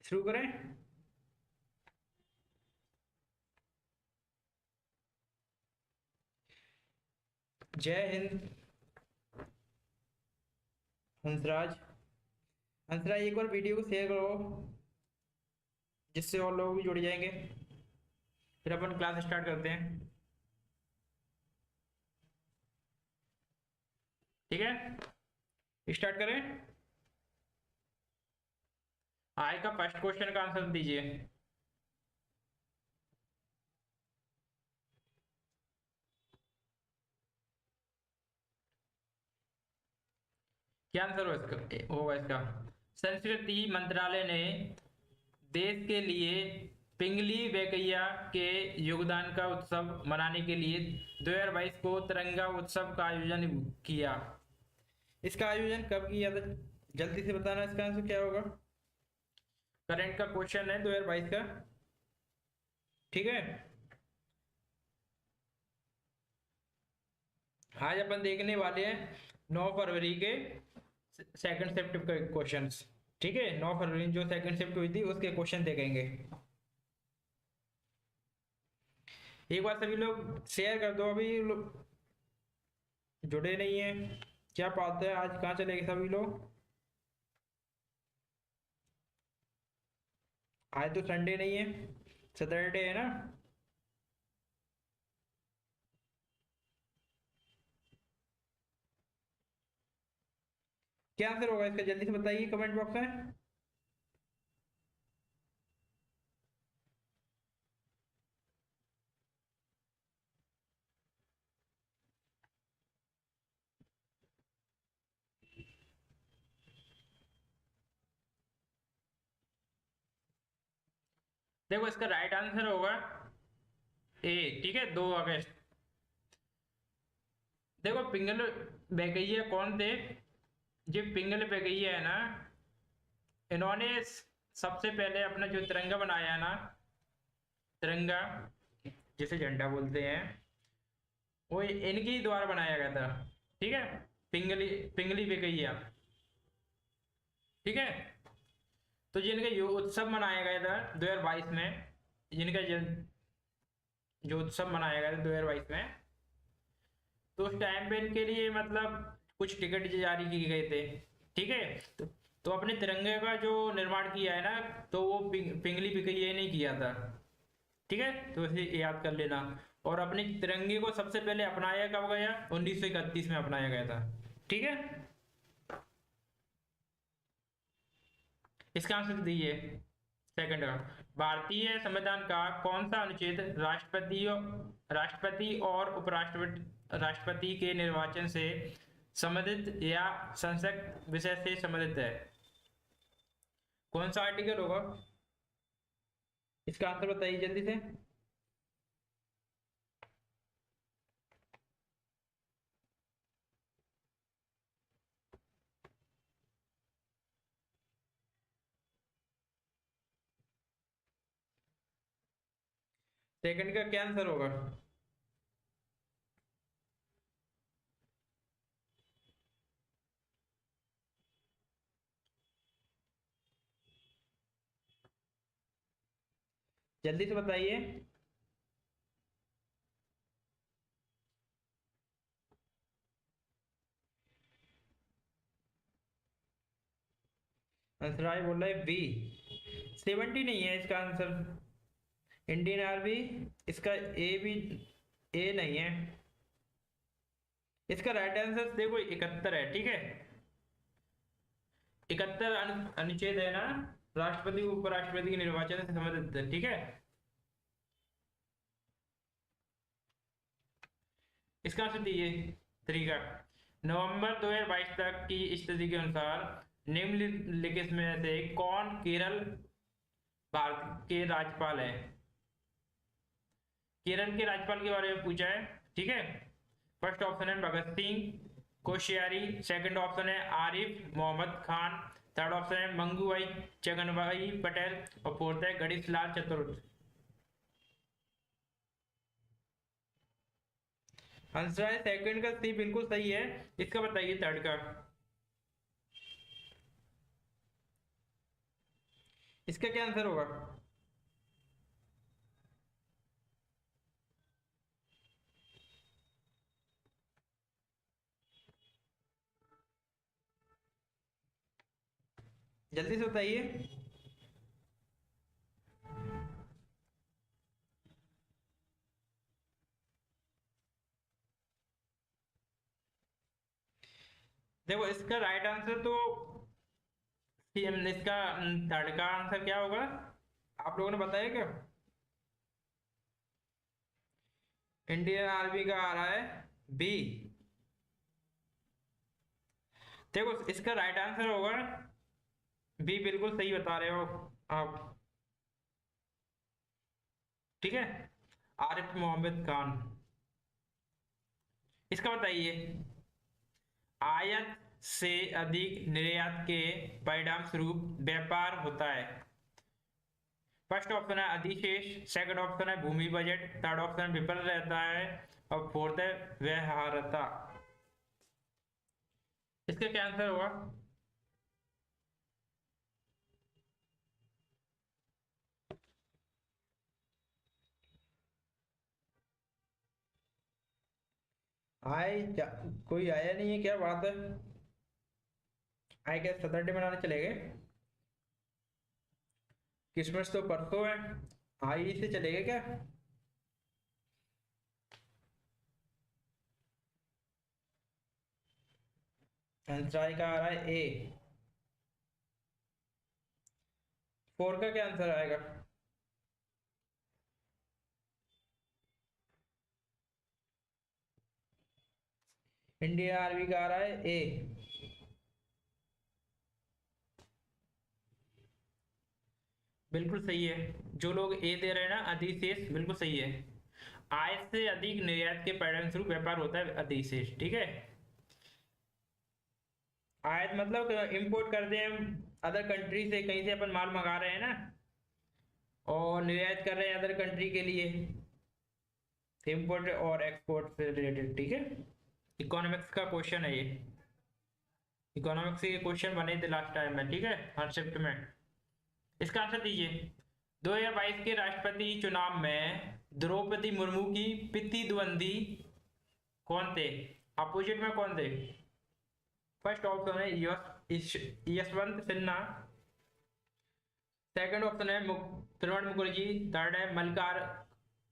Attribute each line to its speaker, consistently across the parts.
Speaker 1: शुरू करें। जय हिंद। हंसराज। हंसराज एक बार वीडियो को शेयर करो, जिससे और लोग भी जुड़ जाएंगे। फिर अपन क्लास स्टार्ट करते हैं। ठीक है, स्टार्ट करें। आज का फर्स्ट क्वेश्चन का आंसर दीजिए। क्या आंसर होगा इसका? संस्कृति मंत्रालय ने देश के लिए पिंगली वेंकैया के योगदान का उत्सव मनाने के लिए 2022 को तिरंगा उत्सव का आयोजन किया। इसका आयोजन कब किया था? जल्दी से बताना, इसका आंसर क्या होगा? करंट का क्वेश्चन है 2022 का। ठीक है, आज अपन देखने वाले हैं 9 फरवरी के सेकंड शिफ्ट के क्वेश्चंस। ठीक है, 9 फरवरी जो सेकंड शिफ्ट हुई थी उसके क्वेश्चन देखेंगे। एक बार सभी लोग शेयर कर दो, अभी लोग जुड़े नहीं है। क्या बात है, आज कहाँ चले गए सभी लोग? आज तो संडे नहीं है, सैटरडे है ना। क्या आंसर होगा इसका? जल्दी से बताइए कमेंट बॉक्स में। देखो, इसका राइट आंसर होगा ए। ठीक है, 2 अगस्त। देखो, पिंगल वेंकैया कौन थे? जो पिंगल वेंकैया है ना, इन्होंने सबसे पहले अपना जो तिरंगा बनाया है ना, तिरंगा जिसे झंडा बोलते हैं, वो इनके ही द्वारा बनाया गया था। ठीक है, पिंगली पिंगली वेंकैया। ठीक है, तो जिनका यो उत्सव मनाया गया था 2022 में, जिनका जो उत्सव मनाया गया था 2022 में, तो उस टाइम पे इनके लिए मतलब कुछ टिकट जारी किए गए थे। ठीक है, तो अपने तिरंगे का जो निर्माण किया है ना, तो वो पिंगली वेंकैया ने किया था। ठीक है, तो इसे याद कर लेना। और अपने तिरंगे को सबसे पहले अपनाया कब गया? 1931 में अपनाया गया था। ठीक है, इसका आंसर दीजिए। सेकंड का, भारतीय संविधान का कौन सा अनुच्छेद राष्ट्रपति और उपराष्ट्रपति राष्ट्रपति के निर्वाचन से संबंधित या संसद विषय से संबंधित है? कौन सा आर्टिकल होगा? इसका आंसर बताइए जल्दी से। सेकंड का क्या आंसर होगा? जल्दी से बताइए। आंसर आई बोल रहा है बी। 70 नहीं है इसका आंसर। इंडियन आर्मी, इसका ए भी ए नहीं है। इसका राइट आंसर देखो 71 है। ठीक है, 71 अनुच्छेद है ना, राष्ट्रपति उपराष्ट्रपति के निर्वाचन से संबंधित है। ठीक है, इसका आंसर दीजिए। 3 का, नवंबर 2022 तक की स्थिति के अनुसार निम्नलिखित में से कौन केरल भारत के राज्यपाल है? केरल के राज्यपाल के बारे में पूछा है। ठीक है, फर्स्ट ऑप्शन है भगत सिंह कोश्यारी, सेकंड ऑप्शन है आरिफ मोहम्मद खान, थर्ड ऑप्शन है मंगूभाई चगनभाई पटेल, और फोर्थ है गणेश लाल चतुर्थ। आंसर है सेकंड का सी, बिल्कुल सही है। इसका बताइए थर्ड का। इसका क्या आंसर होगा? जल्दी से बताइए। देखो इसका राइट आंसर तो इसका थर्ड का आंसर क्या होगा, आप लोगों ने बताया क्या? इंडियन आर्मी का आ रहा है बी। देखो इसका राइट आंसर होगा बी, बिल्कुल सही बता रहे हो आप। ठीक है, आरिफ मोहम्मद खान। इसका बताइए, आयात से अधिक निर्यात के परिणाम स्वरूप व्यापार होता है। फर्स्ट ऑप्शन है अधिशेष, सेकंड ऑप्शन है भूमि बजट, थर्ड ऑप्शन विफल रहता है और फोर्थ है व्यवहार्यता। इसका क्या आंसर होगा? कोई आया नहीं है, क्या बात है? आए क्या सैटरडे मनाने चले गए? क्रिसमस तो परसों है, आई से चले गए क्या? आंसर का आ रहा है ए। फोर का क्या आंसर आएगा? इंडियन आर्मी का आ रहा है ए। बिल्कुल सही है, जो लोग ए दे रहे हैं ना अधिशेष, बिल्कुल सही है। आय से अधिक निर्यात के परिणाम स्वरूप व्यापार होता है अधिशेष। ठीक है, आयात मतलब इंपोर्ट करते हैं अदर कंट्री से, कहीं से अपन माल मंगा रहे हैं ना, और निर्यात कर रहे हैं अदर कंट्री के लिए, इंपोर्ट और एक्सपोर्ट से रिलेटेड। ठीक है, इकोनॉमिक्स का क्वेश्चन है ये, इकोनॉमिक्स के क्वेश्चन बने थे लास्ट टाइम में। ठीक है, हर शिफ्ट में। इसका आंसर दीजिए, 2022 के राष्ट्रपति चुनाव में द्रौपदी मुर्मू की प्रतिद्वंदी कौन थे? अपोजिट में कौन थे? फर्स्ट ऑप्शन है यशवंत सिन्हा, सेकंड ऑप्शन है तरुण मुखर्जी, थर्ड है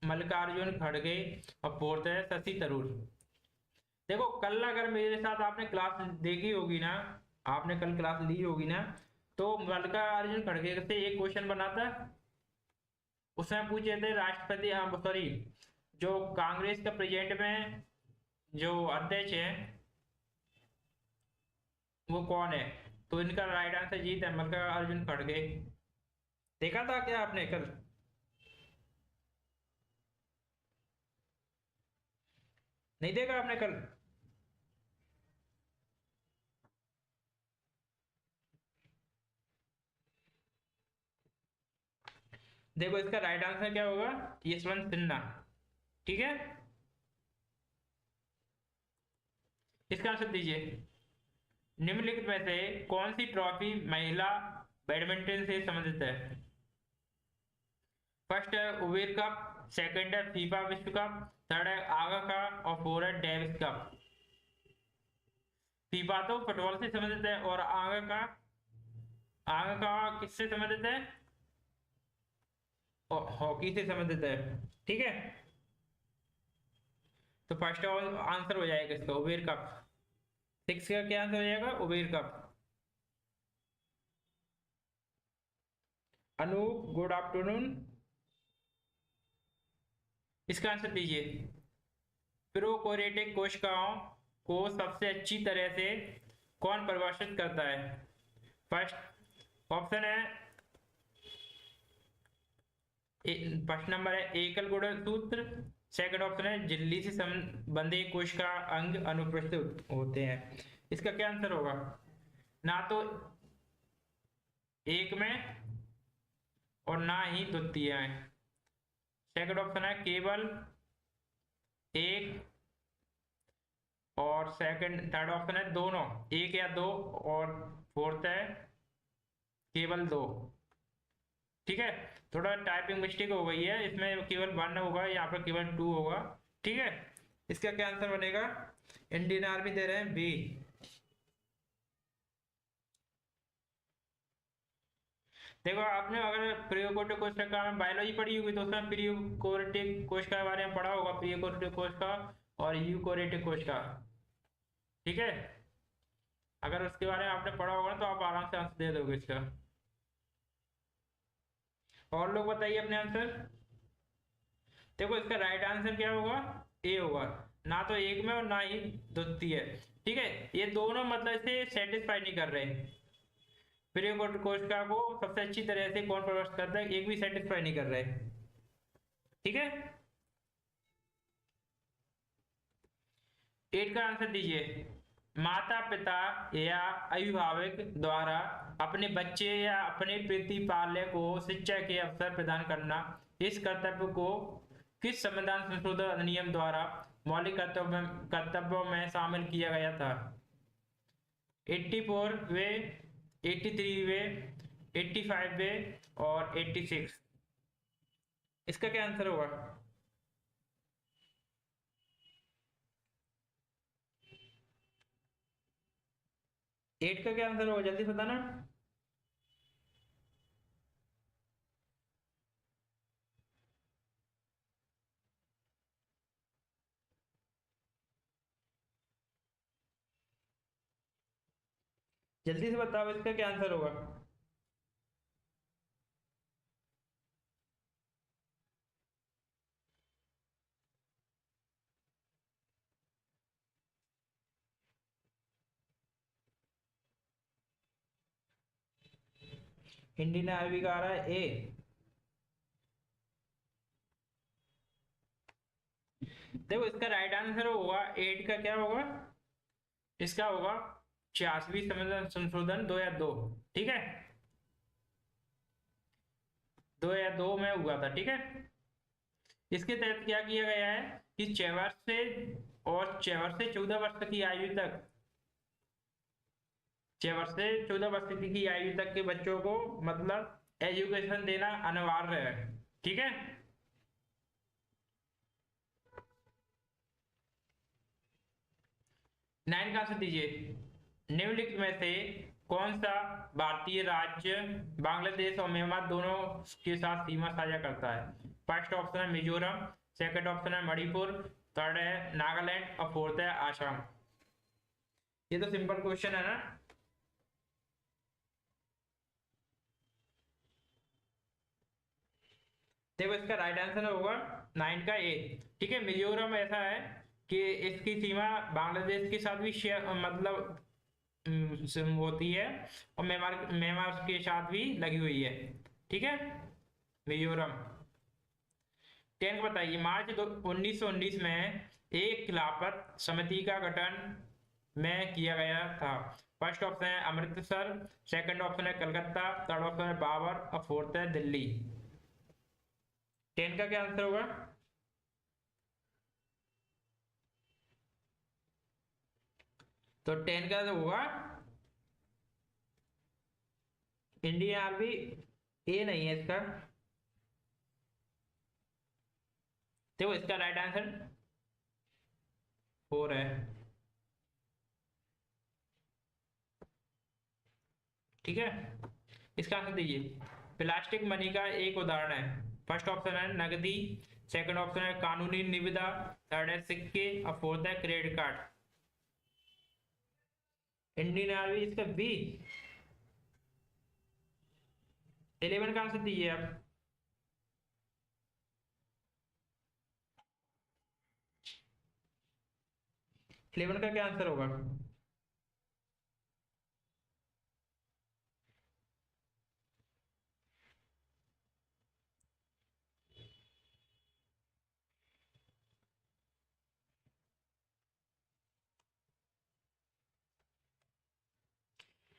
Speaker 1: मल्लिकार्जुन खड़गे और फोर्थ है शशि थरूर। देखो कल अगर मेरे साथ आपने क्लास देखी होगी ना, आपने कल क्लास ली होगी ना, तो मल्लिकार्जुन खड़गे से एक क्वेश्चन बना था, उसमें पूछे थे राष्ट्रपति, सॉरी, जो कांग्रेस का प्रेसिडेंट में जो अध्यक्ष है वो कौन है? तो इनका राइट आंसर जीत है मल्लिकार्जुन खड़गे। देखा था क्या आपने कल? नहीं देखा आपने कल? देखो इसका राइट आंसर क्या होगा, यशवंत सिन्हा। ठीक है, इसका आंसर दीजिए, निम्नलिखित में से कौन सी ट्रॉफी महिला बैडमिंटन से संबंधित है? फर्स्ट है उबेर कप, सेकंड है फीफा विश्व कप, थर्ड है आगा कप और फोर्थ है डेविस कप। फीफा तो फुटबॉल से संबंधित है और आगा का किससे संबंधित है? हॉकी से संबंधित है। ठीक है, तो फर्स्ट आंसर हो जाएगा इसका उबेर कप। सिक्स का क्या आंसर हो जाएगा? Uber cup. Anoop good afternoon, इसका आंसर दीजिए, प्रोकोरेटिक कोशिकाओं को सबसे अच्छी तरह से कौन परिभाषित करता है? फर्स्ट ऑप्शन है, फर्स्ट नंबर है एकल गुणसूत्र, सेकंड ऑप्शन है झिल्ली से संबंधी कोशिका अंग अनुपस्थित होते हैं। इसका क्या आंसर होगा? ना तो एक में और ना ही द्वितीय में। सेकंड ऑप्शन है केवल एक, और थर्ड ऑप्शन है दोनों, एक या दो, और फोर्थ है केवल दो। ठीक है, थोड़ा टाइपिंग मिस्टेक हो गई है, इसमें केवल 1 होगा, यहाँ पर केवल 2 होगा। ठीक है, इसका क्या आंसर बनेगा? इंडियन आर्मी दे रहे हैं बी। देखो आपने अगर प्रियोकोटिक कोशिका में बायोलॉजी पढ़ी होगी तो उसमें प्रियोकोटिक कोशिका के बारे में पढ़ा होगा, प्रियोकोटिक कोशिका और यूकोरियोटिक कोशिका। ठीक है, अगर उसके बारे में आपने पढ़ा होगा तो आप आराम से आंसर दे दोगे इसका। और लोग बताइए अपने आंसर। देखो इसका राइट आंसर क्या होगा? ए होगा, ना तो एक में और ना ही द्वितीय। ठीक है, ये दोनों मतलब इसे सेटिस्फाई नहीं कर रहे। प्रियोकोटिक कोशिका को सबसे अच्छी तरह से कौन प्रदर्शित करता है, एक भी सेटिस्फाई नहीं कर रहे। ठीक है, 8 का आंसर दीजिए। माता पिता या अभिभावक द्वारा अपने बच्चे या अपने प्रतिपाल्य को शिक्षा के अवसर प्रदान करना, इस कर्तव्य को किस संविधान संशोधन अधिनियम द्वारा मौलिक कर्तव्यों में शामिल किया गया था? 84 वे, 83 वे, 85 वे और 86। इसका क्या आंसर होगा? 8 का क्या आंसर होगा, जल्दी बताना। जल्दी से बताओ इसका क्या आंसर होगा। इंडियन आर्मी का आ रहा है ए। देखो इसका राइट आंसर होगा 8 का क्या होगा, इसका होगा 86वीं संविधान संशोधन 2002। ठीक है, 2002 में हुआ था। ठीक है, इसके तहत क्या किया गया है कि 6 वर्ष से और 6 वर्ष से 14 वर्ष की आयु तक, 6 वर्ष से 14 वर्ष की आयु तक के बच्चों को मतलब एजुकेशन देना अनिवार्य है। ठीक है, 9 का आंसर दीजिए। निम्नलिखित में से कौन सा भारतीय राज्य बांग्लादेश और म्यांमार दोनों के साथ सीमा साझा करता है? फर्स्ट ऑप्शन है मिजोरम, सेकंड ऑप्शन है मणिपुर, थर्ड है नागालैंड और फोर्थ है आसाम। ये तो सिंपल क्वेश्चन है ना। देखो इसका राइट आंसर होगा 9 का ए। ठीक है, मिजोरम ऐसा है कि इसकी सीमा बांग्लादेश के साथ भी शेयर मतलब होती है, और म्यांमार म्यांमार के साथ भी लगी हुई है। ठीक है, मिजोरम। 10 बताइए। मार्च 1919 में एक खिलाफत समिति का गठन में किया गया था। फर्स्ट ऑप्शन है अमृतसर, सेकंड ऑप्शन है कलकत्ता, थर्ड ऑप्शन है बाबर और फोर्थ है दिल्ली। 10 का क्या आंसर होगा? तो 10 का जो होगा इंडियन आर्मी, ए नहीं है इसका। देखो इसका राइट आंसर 4 है। ठीक है, इसका आंसर दीजिए। प्लास्टिक मनी का एक उदाहरण है। फर्स्ट ऑप्शन है नकदी, सेकंड ऑप्शन है कानूनी निविदा, थर्ड है सिक्के और फोर्थ है क्रेडिट कार्ड। इंडियन आर्मी इसका बी। 11 का आंसर दीजिए आप। 11 का क्या आंसर होगा?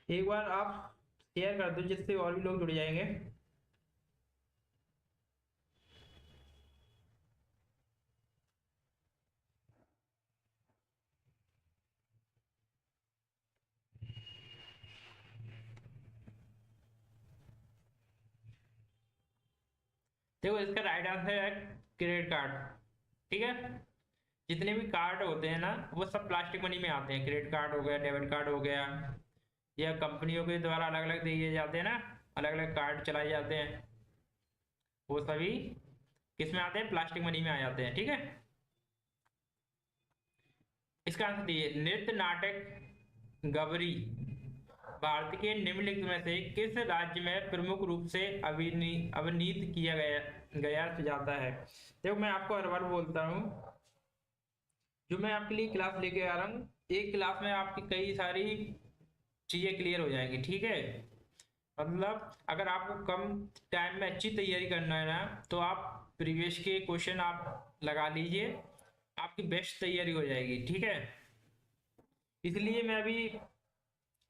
Speaker 1: एक बार आप शेयर कर दो जिससे और भी लोग जुड़ जाएंगे। देखो इसका राइट आंसर है क्रेडिट कार्ड। ठीक है, जितने भी कार्ड होते हैं ना वो सब प्लास्टिक मनी में आते हैं। क्रेडिट कार्ड हो गया, डेबिट कार्ड हो गया, या कंपनियों के द्वारा अलग अलग दिए जाते हैं ना, अलग अलग कार्ड चलाए जाते हैं, वो सभी किस में आते हैं, प्लास्टिक मनी में आ जाते हैं। ठीक है, इसका आंसर दिए नृत्य नाटक गबरी भारत के निम्नलिखित में से किस राज्य में प्रमुख रूप से अभिनीत किया गया गया जाता है। देखो मैं आपको हर बार बोलता हूँ, जो मैं आपके लिए क्लास लेके आ रहा हूँ, एक क्लास में आपकी कई सारी चीजें क्लियर हो जाएंगी। ठीक है, मतलब अगर आपको कम टाइम में अच्छी तैयारी करना है ना, तो आप प्रीवियस के क्वेश्चन आप लगा लीजिए, आपकी बेस्ट तैयारी हो जाएगी। ठीक है, इसलिए मैं अभी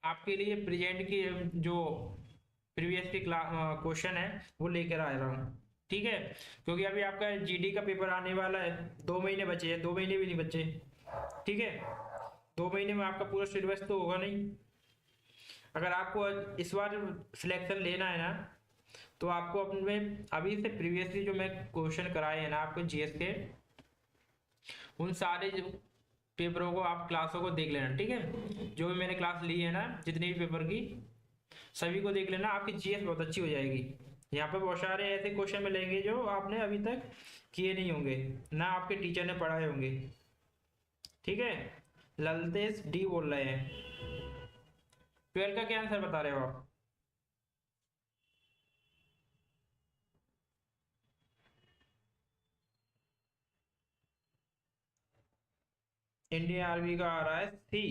Speaker 1: आपके लिए प्रेजेंट की जो प्रीवियस की क्वेश्चन है वो लेकर आ रहा हूँ। ठीक है, क्योंकि अभी आपका जीडी का पेपर आने वाला है, 2 महीने बचे हैं, 2 महीने भी नहीं बचे। ठीक है, 2 महीने में आपका पूरा सिलेबस तो होगा नहीं। अगर आपको इस बार सिलेक्शन लेना है ना, तो आपको अपने अभी से प्रीवियसली जो मैं क्वेश्चन कराए हैं ना आपको जीएस के, उन सारे जो पेपरों को आप क्लासों को देख लेना। ठीक है, जो भी मैंने क्लास ली है ना, जितनी भी पेपर की, सभी को देख लेना, आपकी जीएस बहुत अच्छी हो जाएगी। यहाँ पे बहुत सारे ऐसे क्वेश्चन मिलेंगे जो आपने अभी तक किए नहीं होंगे, ना आपके टीचर ने पढ़ाए होंगे। ठीक है, ललतेश डी बोल रहे हैं। 12 का क्या आंसर बता रहे हो आप? इंडियन आर्मी का आ रहा है सी।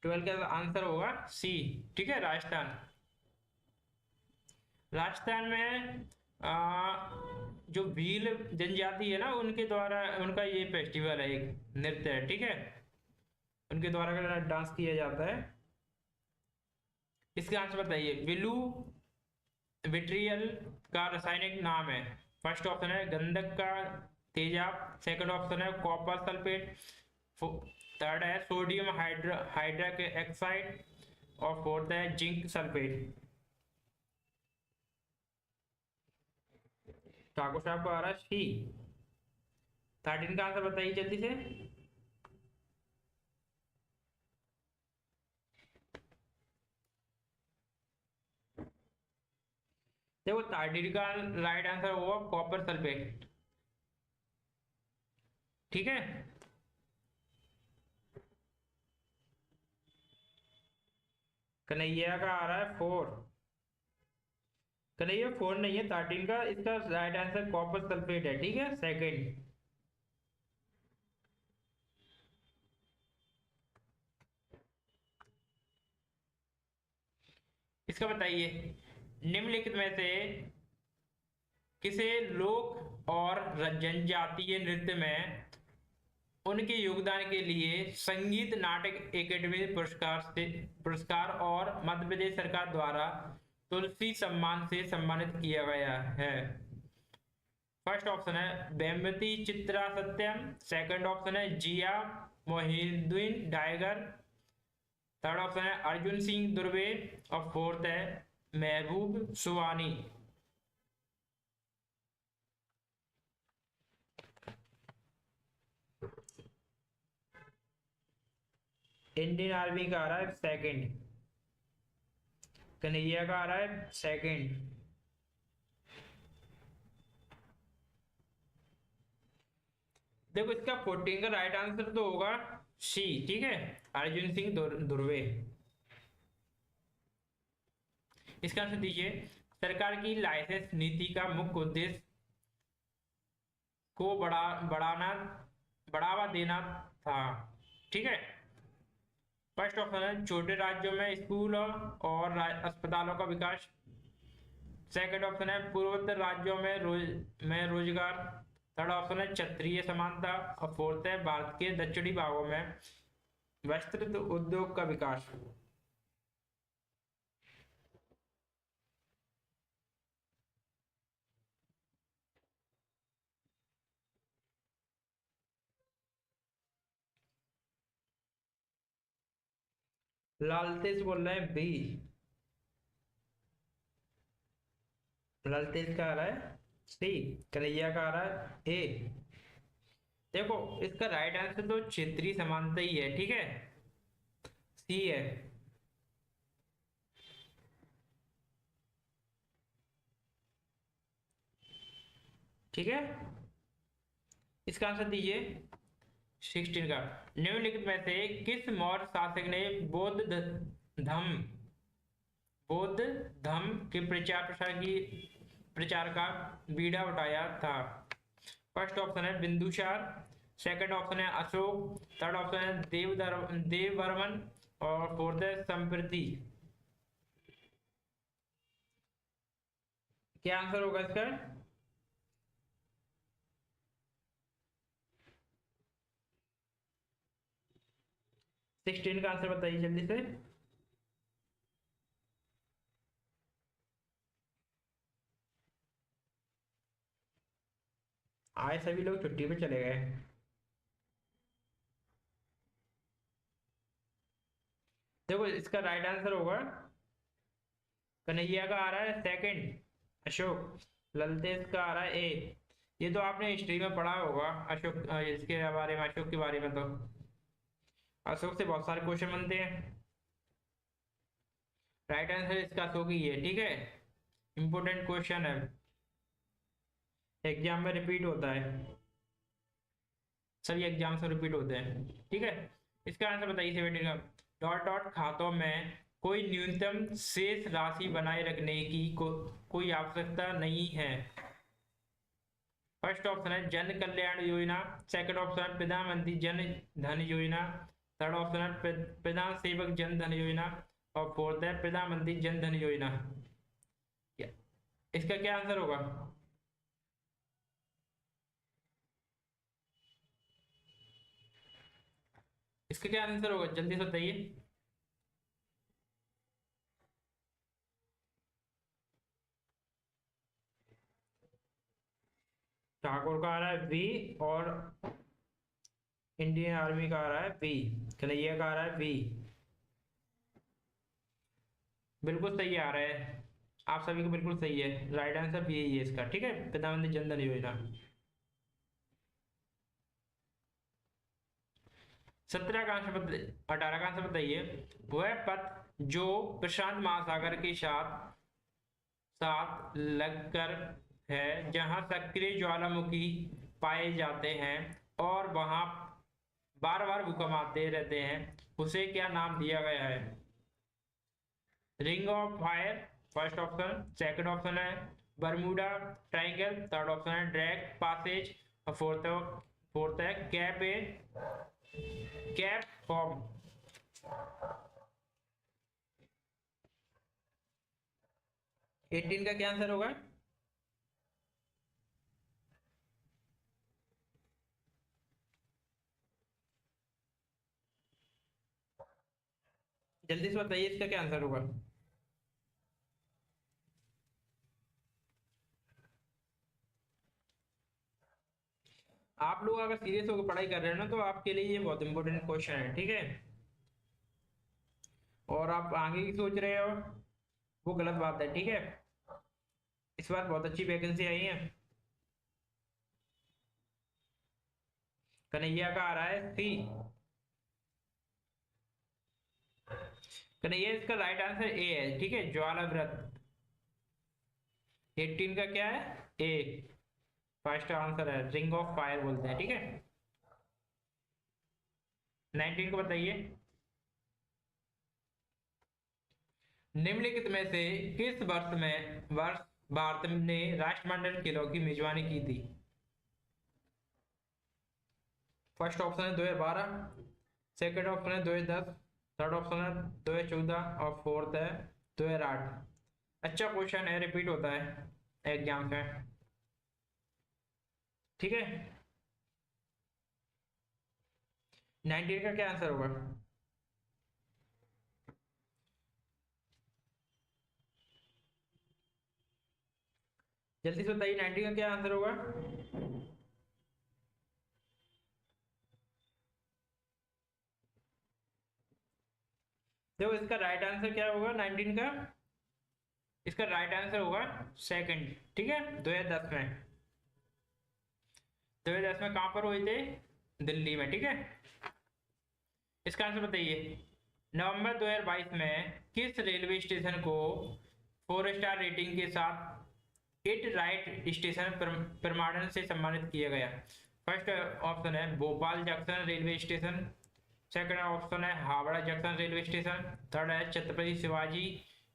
Speaker 1: 12 का आंसर होगा सी। ठीक है, राजस्थान। राजस्थान में जो भील जनजाति है ना, उनके द्वारा उनका ये फेस्टिवल है, एक नृत्य है। ठीक है, उनके द्वारा डांस किया जाता है। इसका आंसर बताइए। विलू विट्रियल का रासायनिक नाम है। फर्स्ट ऑप्शन है गंधक का तेजाब, सेकंड ऑप्शन है कॉपर सल्फेट, थर्ड है सोडियम हाइड्रिक ऑक्साइड, और फोर्थ है जिंक सल्फेट। ठाकुर साहब को आ रहा है सी। 13 का आंसर बताइए जल्दी से। देखो 13 का राइट आंसर होगा कॉपर सल्फेट। ठीक है, कन्हैया का आ रहा है 4। कन्हैया 4 नहीं है, 13 का इसका राइट आंसर कॉपर सल्फेट है। ठीक है, सेकंड। इसका बताइए निम्नलिखित में से किसे लोक और जनजातीय नृत्य में उनके योगदान के लिए संगीत नाटक एकेडमी पुरस्कार और मध्य प्रदेश सरकार द्वारा तुलसी सम्मान से सम्मानित किया गया है। फर्स्ट ऑप्शन है बेम्बती चित्रा सत्यम, सेकंड ऑप्शन है जिया मोहिउद्दीन डायगर, थर्ड ऑप्शन है अर्जुन सिंह दुर्वे, और फोर्थ है महबूब सुवानी। इंडियन आर्मी का आ रहा है सेकंड। कन्हैया का आ रहा है सेकंड। देखो इसका 14 का राइट आंसर तो होगा सी। ठीक है, अर्जुन सिंह दुर्वे। इसका आंसर दीजिए। सरकार की लाइसेंस नीति का मुख्य उद्देश्य को बढ़ाना बढ़ावा देना था। ठीक है, फर्स्ट ऑप्शन है छोटे राज्यों में स्कूल और अस्पतालों का विकास, सेकंड ऑप्शन है पूर्वोत्तर राज्यों में रोजगार, थर्ड ऑप्शन है क्षेत्रीय समानता, और फोर्थ है भारत के दक्षिणी भागों में वस्त्र उद्योग का विकास। लालतेज बोल रहे हैं बी। ललतेज का आ रहा है सी, कन्हैया का आ रहा है ए। देखो इसका राइट आंसर तो क्षेत्रीय समानता ही है, ठीक है, सी है। ठीक है, इसका आंसर दीजिए 16 का। निम्नलिखित में से किस मौर्य शासक ने धम्म बौद्ध धर्म के प्रचार का बीड़ा उठाया था? फर्स्ट ऑप्शन है बिंदुसार, सेकंड ऑप्शन है अशोक, थर्ड ऑप्शन है देववर्मन और फोर्थ है संप्रति। क्या आंसर होगा इसका? 16 का आंसर बताइए जल्दी से। आए सभी लोग छुट्टी पे चले गए। देखो इसका राइट आंसर होगा कन्हैया का आ रहा है सेकंड, अशोक। ललतेज का आ रहा है ए। ये तो आपने हिस्ट्री में पढ़ा होगा अशोक, इसके बारे में, अशोक के बारे में। तो अशोक से बहुत सारे क्वेश्चन बनते हैं। राइट आंसर इसका अशोक ही है, ठीक है। इंपोर्टेंट क्वेश्चन है, एग्जाम में रिपीट होता है, सभी एग्जाम से रिपीट होते हैं, ठीक है। इसका आंसर बताइए 17 का। डॉट डॉट खातों में कोई न्यूनतम शेष राशि बनाए रखने की कोई आवश्यकता नहीं है। फर्स्ट ऑप्शन है जन कल्याण योजना, सेकंड ऑप्शन है प्रधानमंत्री जन धन योजना, थर्ड ऑप्शन है प्रधान सेवक जन धन योजना और फोर्थ है प्रधानमंत्री जन धन योजना। इसका क्या आंसर होगा? इसका क्या आंसर होगा जल्दी से बताइए। ठाकुर का आ रहा है बी और इंडियन आर्मी का आ रहा है बी, कन्हैया का आ रहा है बी। बिल्कुल सही आ रहा है, आप सभी को बिल्कुल सही है। राइट आंसर बी है इसका, ठीक है, प्रधानमंत्री जन धन योजना। 17 का आंसर 18 का आंसर बताइए। वह पथ जो प्रशांत महासागर के साथ साथ लगकर है, जहां सक्रिय ज्वालामुखी पाए जाते हैं और वहां बार बार भूकंप आते रहते हैं, उसे क्या नाम दिया गया है? Ring of fire first option, second option है बरमूडा ट्रायंगल, थर्ड ऑप्शन है ड्रैग पासेज और फोर्थ है कैप फॉर्म। एटीन का क्या आंसर होगा? जल्दी से बताइए इसका क्या आंसर होगा। आप लोग अगर सीरियस होकर पढ़ाई कर रहे हैं ना, तो आपके लिए ये बहुत इंपॉर्टेंट क्वेश्चन है, ठीक है। और आप आगे की सोच रहे हो वो गलत बात है, ठीक है। इस बार बहुत अच्छी वैकेंसी आई है। कन्हैया का आ रहा है सी, कन्हैया इसका राइट आंसर ए है, ठीक है, ज्वाला व्रत। 18 का क्या है? ए फर्स्ट आंसर है, रिंग ऑफ फायर बोलते हैं, ठीक है। 19 को बताइए। निम्नलिखित में से किस वर्ष भारत ने राष्ट्रमंडल खेलों की मेजबानी की थी? फर्स्ट ऑप्शन है 2012, सेकंड ऑप्शन है 2010, थर्ड ऑप्शन है 2014 और फोर्थ है 2008। अच्छा क्वेश्चन है, रिपीट होता है एग्जाम में, ठीक है। 19 का क्या आंसर होगा? जल्दी से बताइए 19 का क्या आंसर होगा। देखो इसका राइट आंसर क्या होगा 19 का? इसका राइट आंसर होगा सेकंड। ठीक है, 2010 में, 2010 में कहां पर हुए थे? दिल्ली में। ठीक है, इसका आंसर बताइए। नवंबर 2022 में किस रेलवे स्टेशन को 4 स्टार रेटिंग के साथ इट राइट स्टेशन प्रमाणन से सम्मानित किया गया? फर्स्ट ऑप्शन है Bhopal junction railway station, second option है Howrah junction railway station, third है छत्रपति शिवाजी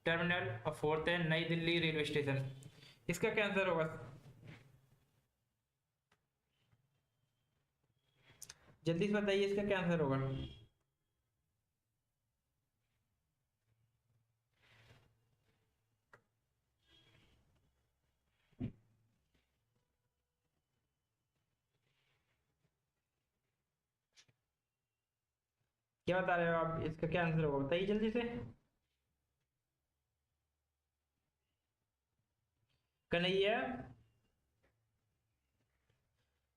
Speaker 1: टर्मिनल और फोर्थ है नई दिल्ली रेलवे स्टेशन। इसका क्या आंसर होगा? जल्दी से बताइए, इसका क्या आंसर होगा? क्या बता रहे हो आप? इसका क्या आंसर होगा, बताइए जल्दी से। कन्हैया,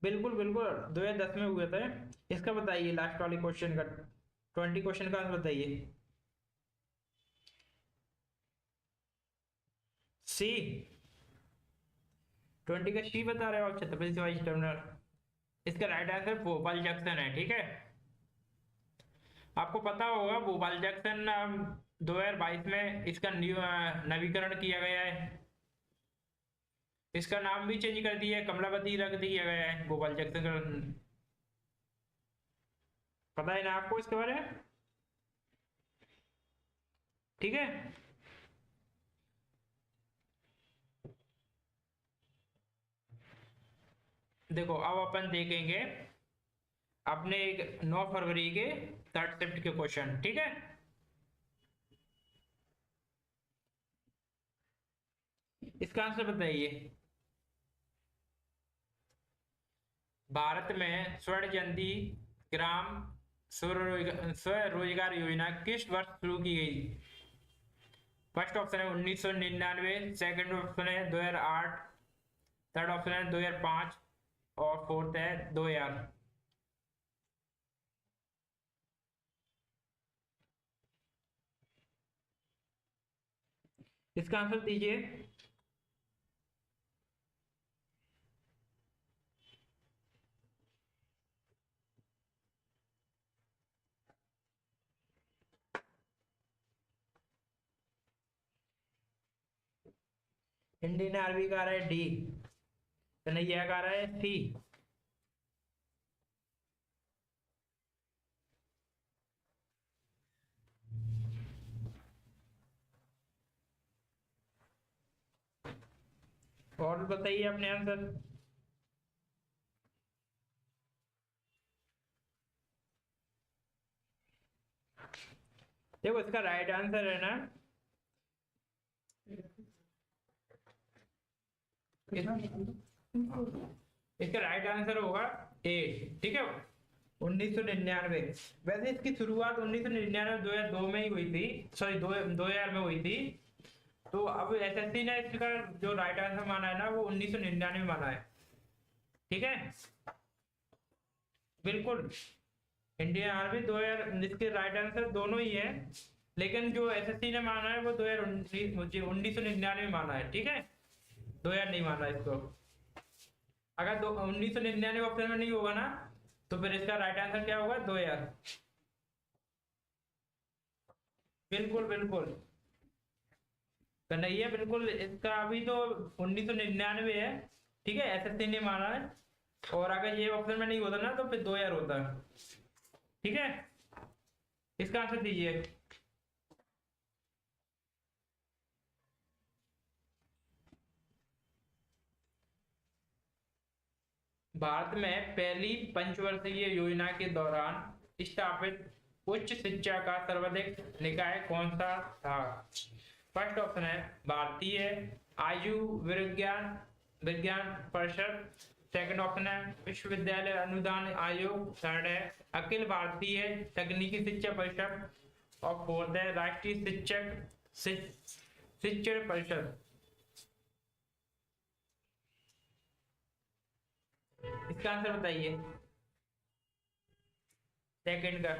Speaker 1: बिल्कुल बिल्कुल 2010 में हुए थे। इसका बताइए लास्ट वाले क्वेश्चन का, 20 क्वेश्चन का आंसर बताइए। सी, 20 का सी बता रहे हो आप, छत्रपति शिवाजी टर्मिनल। इसका राइट आंसर भोपाल जंक्शन है। ठीक है, आपको पता होगा भोपाल जंक्शन 2022 में इसका नवीकरण किया गया है। इसका नाम भी चेंज कर दिया है, कमलावती रख दिया गया है भोपाल जंक्शन का। पता है ना आपको इसके बारे में? ठीक है, देखो अब अपन देखेंगे अपने 9 फरवरी के थर्ड शिफ्ट के क्वेश्चन। ठीक है, इसका आंसर बताइए। भारत में स्वर्ण जयंती ग्राम स्वरोजगार योजना किस वर्ष शुरू की गई? फर्स्ट ऑप्शन है 1999, सेकंड ऑप्शन है 2008, थर्ड ऑप्शन है 2005 और फोर्थ है 2000। इसका आंसर दीजिए। इंडियन आर्मी का आ रहा है डी, कन्हैया का आ रहा है सी। और बताइए अपने आंसर। देखो इसका राइट आंसर है ना, इसका राइट आंसर होगा ए। ठीक है, 1999। वैसे इसकी शुरुआत 1999 2002 में ही हुई थी, सॉरी 2000 में हुई थी। तो अब एसएससी ने इसका जो राइट आंसर माना है ना वो 1999 माना है। ठीक है, बिल्कुल इंडियन आर्मी 2000, इसके राइट आंसर दोनों ही है, लेकिन जो एसएससी ने माना है वो 1999 में माना है। ठीक है, 2000 नहीं माना इसको। अगर 1999 ऑप्शन में नहीं होगा ना तो फिर इसका राइट आंसर क्या होगा? 2000। बिल्कुल बिल्कुल कन्हैया, बिल्कुल इसका अभी तो 1999 है। ठीक है, एसएससी ने माना है, और अगर ये ऑप्शन में नहीं होता ना तो फिर 2000 होता। ठीक है, इसका आंसर दीजिए। भारत में पहली पंचवर्षीय योजना के दौरान स्थापित उच्च शिक्षा का सर्वाधिक निकाय कौन सा था? फर्स्ट ऑप्शन है भारतीय आयु विज्ञान विज्ञान परिषद, सेकंड ऑप्शन है विश्वविद्यालय अनुदान आयोग, थर्ड है अखिल भारतीय तकनीकी शिक्षा परिषद और फोर्थ है राष्ट्रीय शिक्षण परिषद। इसका आंसर बताइए, सेकंड का।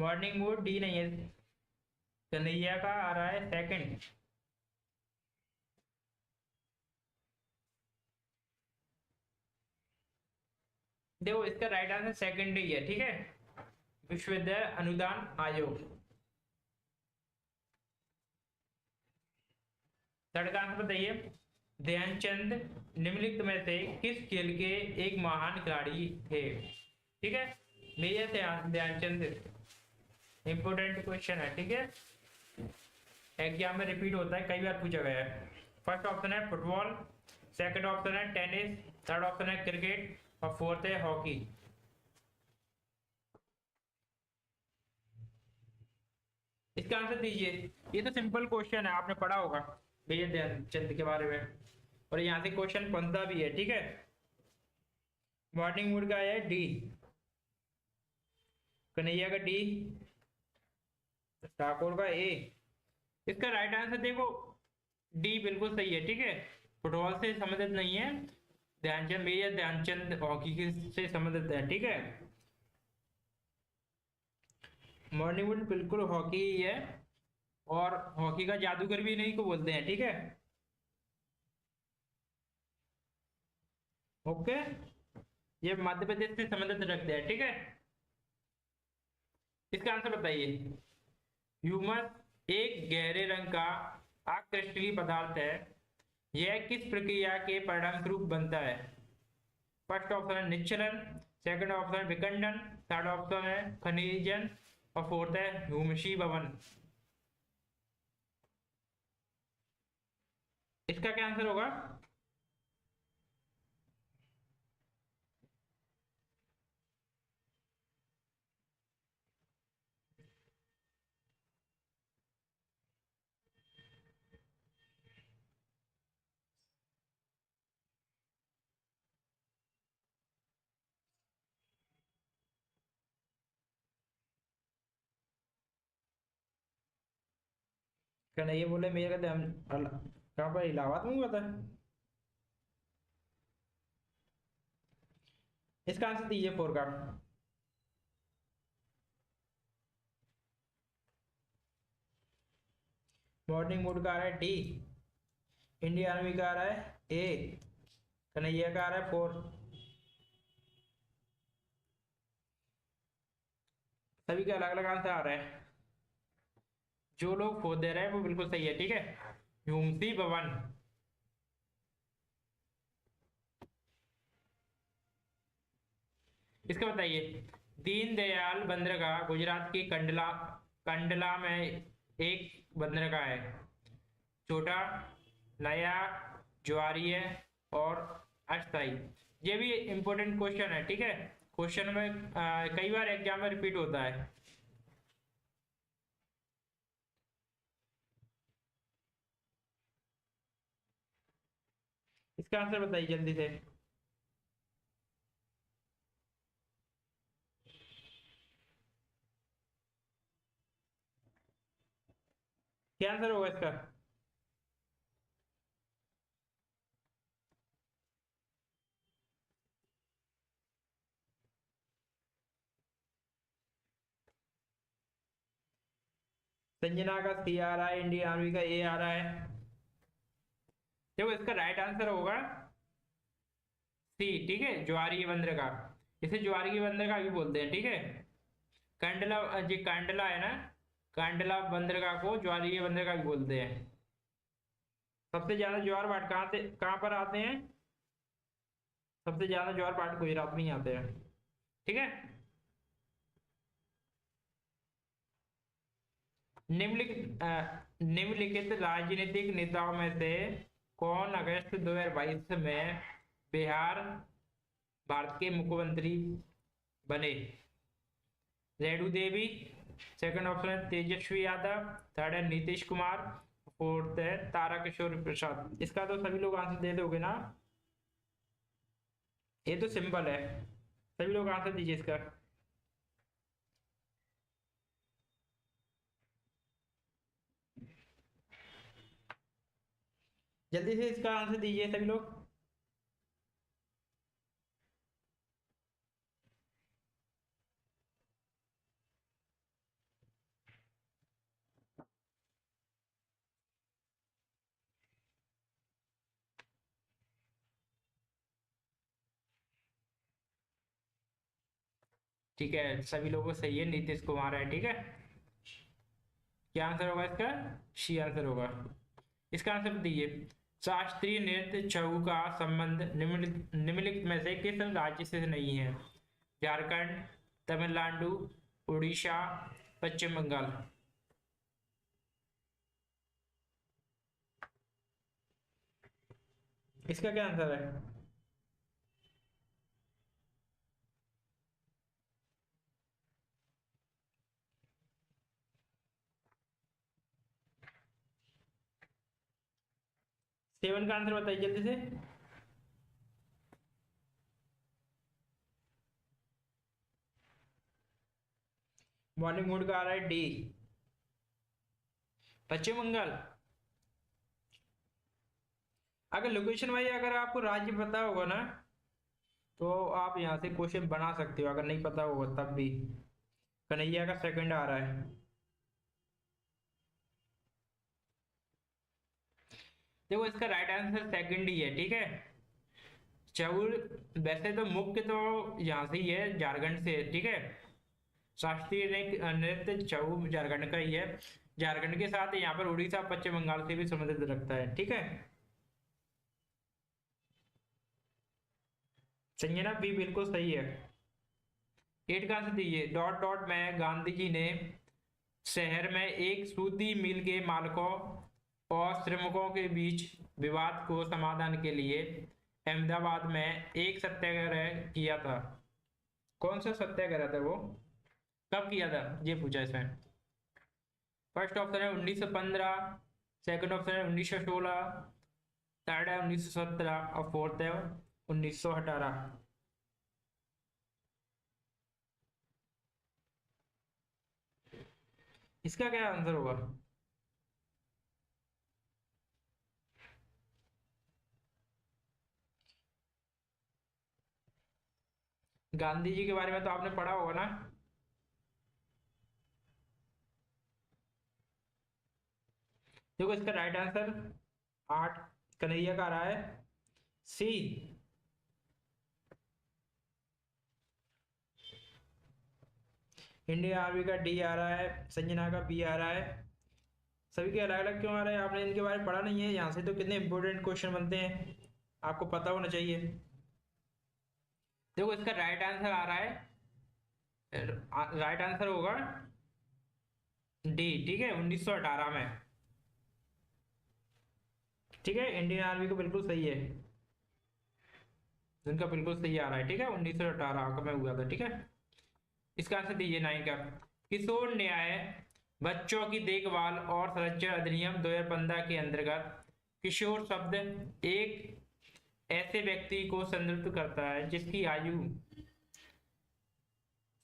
Speaker 1: मॉर्निंग मूड डी नहीं है, कन्हैया का आ रहा है सेकंड। देखो इसका राइट आंसर सेकंड ही है, ठीक है, विश्वविद्यालय अनुदान आयोग। थर्ड का आंसर बताइए, ध्यानचंद निम्नलिखित में से किस खेल के एक महान खिलाड़ी थे? ठीक है, मेजर ध्यानचंद, इंपोर्टेंट क्वेश्चन है, ठीक है, एग्जाम में रिपीट होता है, कई बार पूछा गया है। फर्स्ट ऑप्शन है फुटबॉल, सेकंड ऑप्शन है टेनिस, थर्ड ऑप्शन है क्रिकेट और फोर्थ है हॉकी। इसका आंसर दीजिए। ये तो सिंपल क्वेश्चन है, आपने पढ़ा होगा मेजर ध्यानचंद के बारे में, और यहाँ से क्वेश्चन बनता भी है, ठीक है। मॉर्निंग मूड का है डी, कन्हैया का डी, ठाकुर का ए। इसका राइट आंसर देखो डी बिल्कुल सही है, ठीक है, फुटबॉल से संबंधित नहीं है, ध्यानचंद मेजर ध्यानचंद हॉकी से संबंधित है, ठीक है। मॉर्निंग मूड बिल्कुल हॉकी ही है, और हॉकी का जादूगर भी नहीं को बोलते हैं, ठीक है। ओके, ये मध्य प्रदेश से संबंधित रखते हैं, ठीक है। इसका आंसर बताइए। ह्यूमस एक गहरे रंग का अक्रिस्टलीय पदार्थ है, यह किस प्रक्रिया के परिणाम स्वरूप बनता है? फर्स्ट ऑप्शन है निश्चलन, सेकंड ऑप्शन है विखंडन, थर्ड ऑप्शन है खनिजन और फोर्थ है ह्यूमसी भवन। इसका क्या आंसर होगा? क्या नहीं, ये बोले मेरे का कहाँ पर, इलाहाबाद में हुआ था? इसका आंसर दीजिए फोर का। मॉर्निंग मूड का आ रहा है डी, इंडियन आर्मी का आ रहा है ए, कन्हैया का आ रहा है फोर। सभी का अलग अलग आंसर आ रहा है, जो लोग खोद दे रहे हैं वो बिल्कुल सही है, ठीक है, ह्यूमसी भवन। इसका बताइए। दीनदयाल बंदरगाह गुजरात की कंडला कंडला में एक बंदरगाह है, छोटा, नया, ज्वारीय और अस्थाई। ये भी इंपॉर्टेंट क्वेश्चन है, ठीक है, क्वेश्चन में कई बार एग्जाम में रिपीट होता है। इसका आंसर बताइए जल्दी से। क्या आंसर होगा इसका? संजना का सी आ रहा है, इंडियन आर्मी का ए आ रहा है। देखो इसका राइट आंसर होगा सी, ठीक है, ज्वारीय बंदरगाह। इसे ज्वारीय बंदरगाह भी बोलते हैं, ठीक है। कांडला, जी कांडला है ना, कांडला बंदरगाह को ज्वारीय बंदरगाह भी बोलते हैं। सबसे ज्यादा ज्वार भाट कहाँ से कहाँ पर आते हैं? सबसे ज्यादा ज्वार भाट गुजरात में ही आते हैं, ठीक है। निम्नलिखित राजनीतिक नेताओं में से कौन अगस्त 2022 में बिहार भारत के मुख्यमंत्री बने? रेणु देवी, सेकंड ऑप्शन है तेजस्वी यादव, थर्ड है नीतीश कुमार, फोर्थ है तारा किशोर प्रसाद। इसका तो सभी लोग आंसर दे दोगे ना, ये तो सिंपल है, सभी लोग आंसर दीजिए इसका। जल्दी से इसका आंसर दीजिए सभी लोग। ठीक है, सभी लोगों को सही है, नीतीश कुमार है। ठीक है, क्या आंसर होगा इसका? सी आंसर होगा। इसका आंसर दीजिए। शास्त्रीय नृत्य छऊ का संबंध निम्नलिखित में से किस राज्य से नहीं है? झारखंड, तमिलनाडु, उड़ीसा, पश्चिम बंगाल। इसका क्या आंसर है? सेवन का आंसर बताइए जल्दी से। मॉर्निंग मूड का आ रहा है डी, पश्चिम बंगाल। अगर लोकेशन वाइज अगर आपको राज्य पता होगा ना, तो आप यहाँ से क्वेश्चन बना सकते हो, अगर नहीं पता होगा तब भी। कन्हैया का सेकंड आ रहा है। देखो, इसका राइट आंसर सेकंड ही है। ठीक है, चौल वैसे तो मुख्य तो यहाँ से ही है, झारखंड से है। ठीक है, शास्त्रीय नृत्य छऊ झारखंड का ही है। झारखंड के साथ यहाँ पर उड़ीसा पश्चिम बंगाल से भी संबंधित रखता है। ठीक है, संजना बी बिल्कुल सही है। एट का आंसर दीजिए। डॉट डॉट में गांधी जी ने शहर में एक सूती मिल के मालिकों और श्रमिकों के बीच विवाद को समाधान के लिए अहमदाबाद में एक सत्याग्रह किया था। कौन सा सत्याग्रह था वो? कब किया था ये पूछा इसमें। फर्स्ट ऑप्शन है 1915, सेकंड ऑप्शन है 1916, थर्ड है 1917 और फोर्थ है 1918। इसका क्या आंसर होगा? गांधी जी के बारे में तो आपने पढ़ा होगा ना। देखो, इसका राइट आंसर आठ कन्हैया का आ रहा है सी। इंडियन आर्मी का डी आ रहा है, संजना का बी आ रहा है। सभी के अलग अलग क्यों आ रहे हैं? आपने इनके बारे में पढ़ा नहीं है। यहाँ से तो कितने इंपॉर्टेंट क्वेश्चन बनते हैं, आपको पता होना चाहिए। देखो, इसका राइट आंसर आ रहा है, राइट आंसर होगा डी। ठीक है, 1918 में। ठीक है, इंडियन आर्मी को बिल्कुल सही है, जिनका बिल्कुल सही आ रहा है। ठीक है, 1918 का में हुआ था। ठीक है, इसका आंसर दीजिए नाइन का। किशोर न्याय बच्चों की देखभाल और संरक्षण अधिनियम 2015 के अंतर्गत किशोर शब्द एक ऐसे व्यक्ति को संदर्भित करता है जिसकी आयु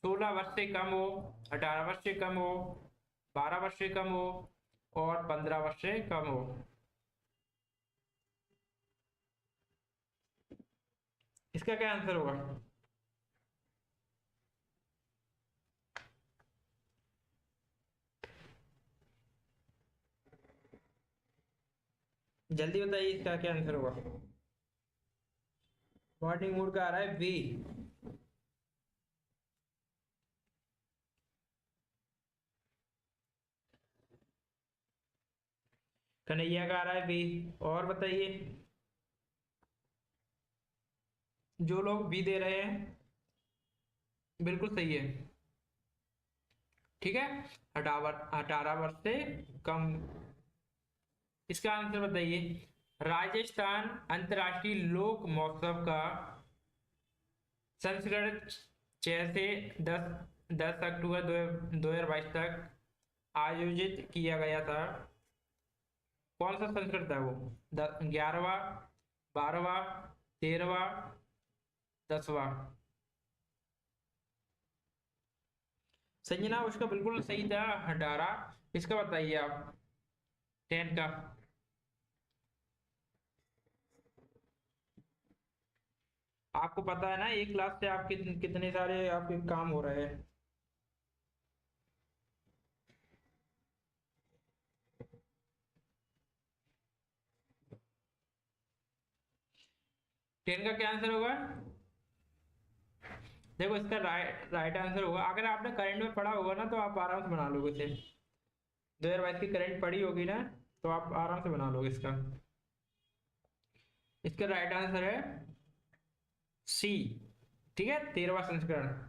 Speaker 1: 16 वर्ष से कम हो, 18 वर्ष से कम हो, 12 वर्ष से कम हो और 15 वर्ष से कम हो। इसका क्या आंसर होगा? जल्दी बताइए, इसका क्या आंसर होगा? मॉर्निंग मूड का आ रहा है बी। कन्हैया का आ रहा है बी। और बताइए, जो लोग बी दे रहे हैं बिल्कुल सही है। ठीक है, 18 वर्ष से कम। इसका आंसर बताइए। राजस्थान अंतर्राष्ट्रीय लोक महोत्सव का संस्करण 6 से 10 अक्टूबर 2022 तक आयोजित किया गया था। कौन सा संस्करण था वो? 11वां, 12वां, 13वां, 10वां? संजना उसका बिल्कुल सही था, 18। इसका बताइए आप, 10 का। आपको पता है ना, एक क्लास से आपके कितने सारे आपके काम हो रहे हैं। 10 का क्या आंसर होगा? देखो इसका राइट आंसर होगा, अगर आपने करंट में पढ़ा होगा ना तो आप आराम से बना लोगे इसे। 2022 की करंट पड़ी होगी ना, तो आप आराम से बना लोगे इसका। इसका राइट आंसर है सी, ठीक है, 13वां संस्करण।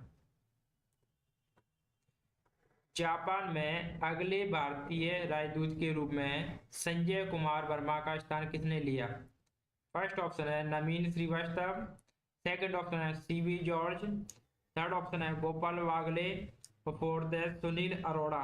Speaker 1: जापान में अगले भारतीय राजदूत के रूप में संजय कुमार वर्मा का स्थान किसने लिया? फर्स्ट ऑप्शन है नवीन श्रीवास्तव, सेकंड ऑप्शन है सीबी जॉर्ज, थर्ड ऑप्शन है गोपाल वागले, और फोर्थ है सुनील अरोड़ा।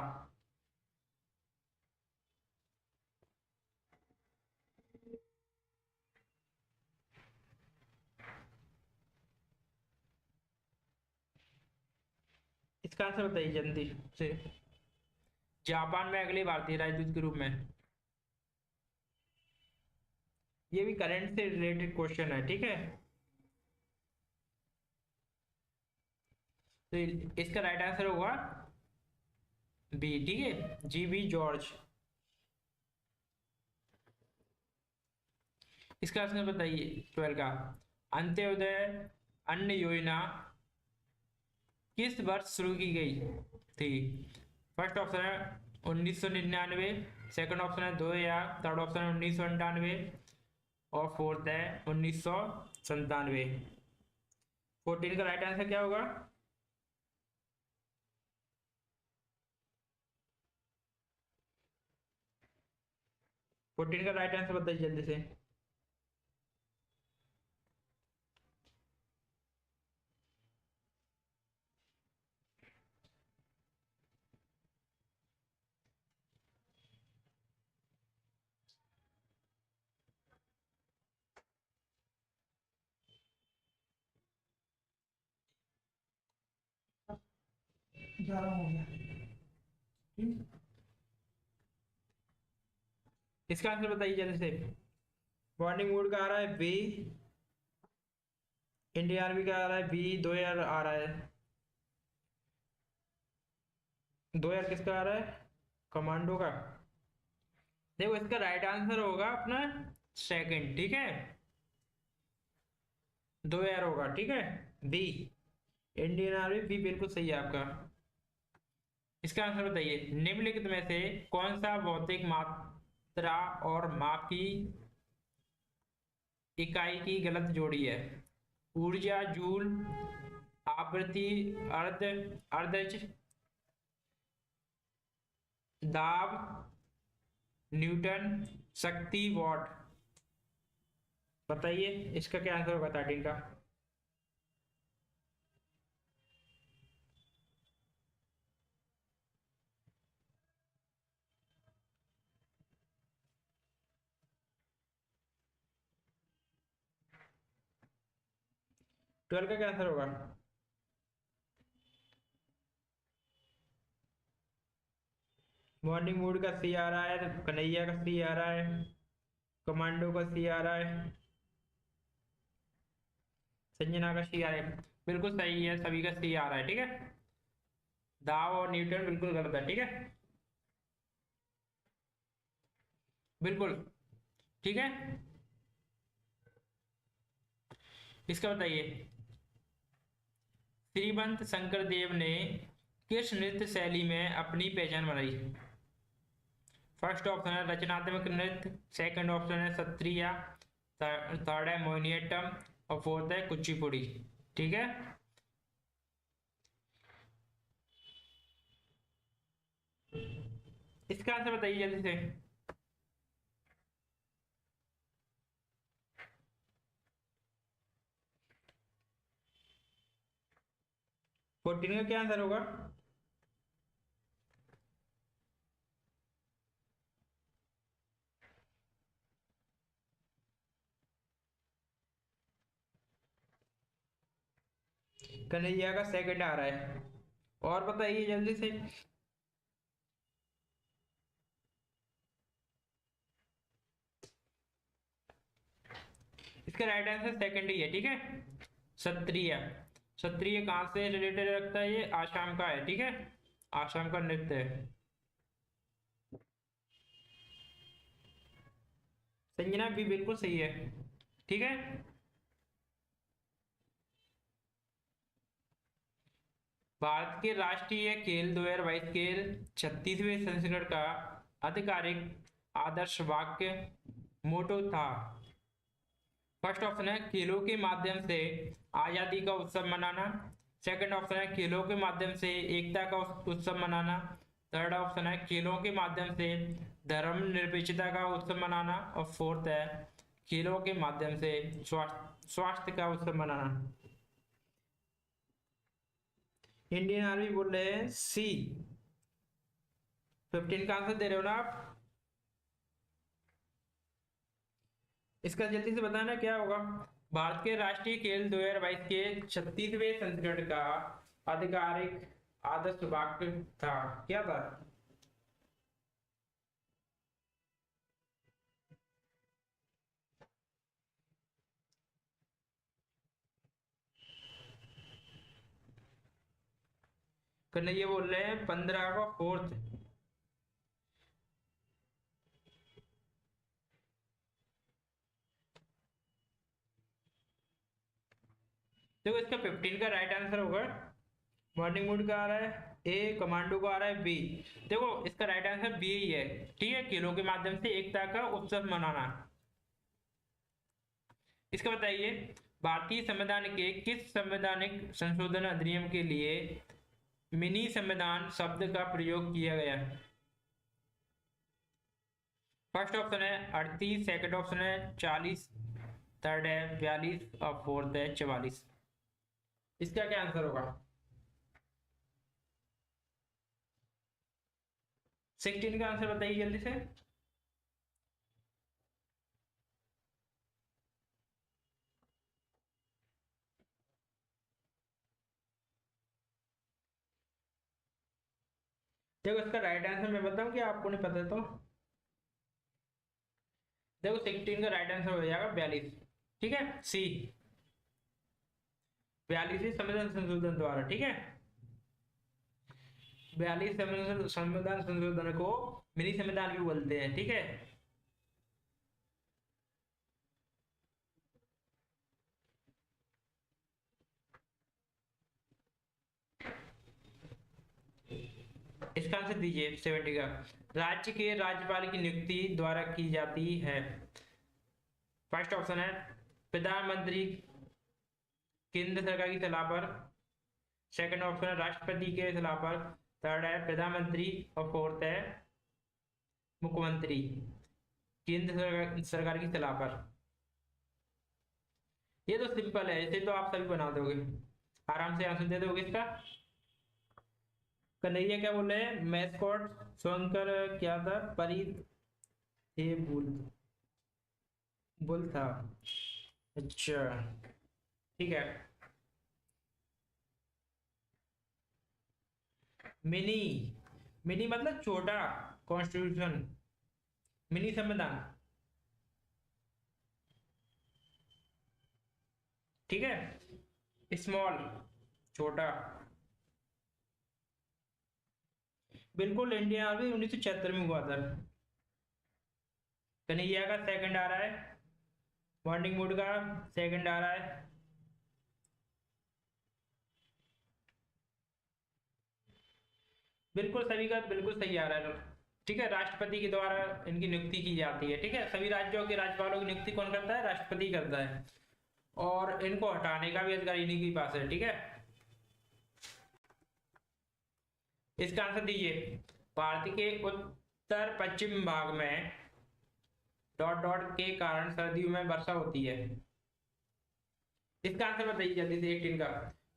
Speaker 1: इसका आंसर बताइए जल्दी से। जापान में अगले भारतीय राजदूत के रूप में, ये भी करंट से रिलेटेड क्वेश्चन है, ठीक है। तो इसका राइट आंसर होगा बी, ठीक है, जीबी जॉर्ज। इसका आंसर बताइए 12 का। अंत्योदय अन्न योजना किस वर्ष शुरू की गई थी? फर्स्ट ऑप्शन है 1999, सेकंड ऑप्शन है 2000, थर्ड ऑप्शन है 1998, और फोर्थ है 1997। 14 का राइट आंसर क्या होगा? 14 का राइट आंसर बताइए जल्दी से। 11 हो गया। इसका आंसर बताइए जल्दी से। मॉर्निंग मूड का आ रहा है बी, इंडियन आर्मी का आ रहा है बी, 2000 आ रहा है। 2000 किसका आ रहा है? कमांडो का। देखो इसका राइट आंसर होगा अपना सेकंड, ठीक है, 2000 होगा, ठीक है, बी, इंडियन आर्मी, बी बिल्कुल सही है आपका। इसका आंसर बताइए, निम्नलिखित में से कौन सा भौतिक मात्रा और माप की इकाई की गलत जोड़ी है? ऊर्जा जूल, आवृत्ति अर्ध अर्धज, दाब न्यूटन, शक्ति वॉट। बताइए इसका क्या आंसर होगा 13 का। ट्वेल्व का क्या आंसर होगा? मॉर्निंग मूड का सी आ रहा है, कन्हैया का सी आ रहा है, कमांडो का सी आ रहा है, संजना का सी आ रहा है। बिल्कुल सही है, सभी का सी आ रहा है, ठीक है। दाव और न्यूटन बिल्कुल गलत है, ठीक है, बिल्कुल, ठीक है। इसका बताइए, श्रीमंत शंकर देव ने किस नृत्य शैली में अपनी पहचान बनाई? फर्स्ट ऑप्शन है रचनात्मक नृत्य, सेकंड ऑप्शन है सत्रिया, थर्ड है मोहिनीअट्टम, और फोर्थ है कुचिपुड़ी, ठीक है। इसका आंसर बताइए जल्दी से। 14 का क्या आंसर होगा? कन्हैया का सेकंड आ रहा है, और बताइए जल्दी से। इसका राइट आंसर सेकंड ही है, ठीक है, सत्रिय। सत्रिय कहाँ से रिलेटेड रखता है? ये आसाम का है, ठीक है, आसाम का नृत्य है। संजना भी बिल्कुल सही है, ठीक है। भारत के राष्ट्रीय खेल 2022 के 36वें संस्करण का आधिकारिक आदर्श वाक्य मोटो था। फर्स्ट ऑप्शन है खेलों के माध्यम से आजादी का उत्सव मनाना। सेकंड ऑप्शन है खेलों के माध्यम से एकता का उत्सव मनाना। थर्ड ऑप्शन है खेलों के माध्यम से धर्मनिरपेक्षता का उत्सव मनाना। और फोर्थ है खेलों के माध्यम से स्वास्थ्य का उत्सव मनाना। इंडियन आर्मी बोल रहे हैं सी। 15 का आंसर दे रहे हो ना आप? इसका जल्दी से बताना क्या होगा। भारत के राष्ट्रीय खेल 2022 के 36वें संस्करण का आधिकारिक आदर्श वाक्य था, क्या था? कन्हैया बोल रहे हैं 15 का फोर्थ। देखो इसका 15 का राइट आंसर होगा मॉर्निंग मूड का आ रहा है ए, कमांडो का आ रहा है बी। देखो इसका राइट आंसर बी ही है, ठीक है। खेलों के माध्यम से एकता का उत्सव मनाना। इसका बताइए भारतीय संविधान के किस संवैधानिक संशोधन अधिनियम के लिए मिनी संविधान शब्द का प्रयोग किया गया है? फर्स्ट ऑप्शन है 38, सेकंड ऑप्शन है 40, थर्ड है 42 और फोर्थ है 44। इसका क्या आंसर होगा? 16 का आंसर बताइए जल्दी से। देखो इसका राइट आंसर मैं बताऊं कि आपको नहीं पता तो? देखो 16 का राइट आंसर हो जाएगा 42, ठीक है, सी। 42 संविधान संशोधन द्वारा, ठीक है। 42 संविधान संशोधन को मिनी संविधान भी बोलते हैं, ठीक है। इसका आंसर दीजिए 70 का। राज्य के राज्यपाल की नियुक्ति द्वारा की जाती है। फर्स्ट ऑप्शन है प्रधानमंत्री केंद्र सरकार की सलाह पर। सेकंड ऑप्शन है राष्ट्रपति के सलाह पर। थर्ड है प्रधानमंत्री और फोर्थ है मुख्यमंत्री केंद्र सरकार की सलाह पर। ये तो सिंपल है, इसे तो आप सभी बना दोगे, आराम से आंसर दे दोगे इसका। कन्हैया क्या बोल रहे हैं? मैस्कॉट स्वयंकर क्या था? परी ये बुल था। अच्छा ठीक है। मिनी, मिनी मतलब छोटा कॉन्स्टिट्यूशन, मिनी संविधान, ठीक है। स्मॉल छोटा। बिल्कुल इंडिया आर्मी 1976 में हुआ था। कन्हैया का सेकंड आ रहा है, मॉर्निंग मूड का सेकंड आ रहा है। बिल्कुल सभी का बिल्कुल सही आ रहा है, ठीक है। राष्ट्रपति के द्वारा इनकी नियुक्ति की जाती है, ठीक है। सभी राज्यों के राज्यपालों की नियुक्ति कौन करता है? राष्ट्रपति करता है। और इनको हटाने का भी अधिकार इन्हीं के पास है, ठीक है। इसका आंसर दीजिए। भारत के उत्तर पश्चिम भाग में डॉट डॉट के कारण सर्दियों में वर्षा होती है। इसका आंसर बताइए जल्दी से 18 का।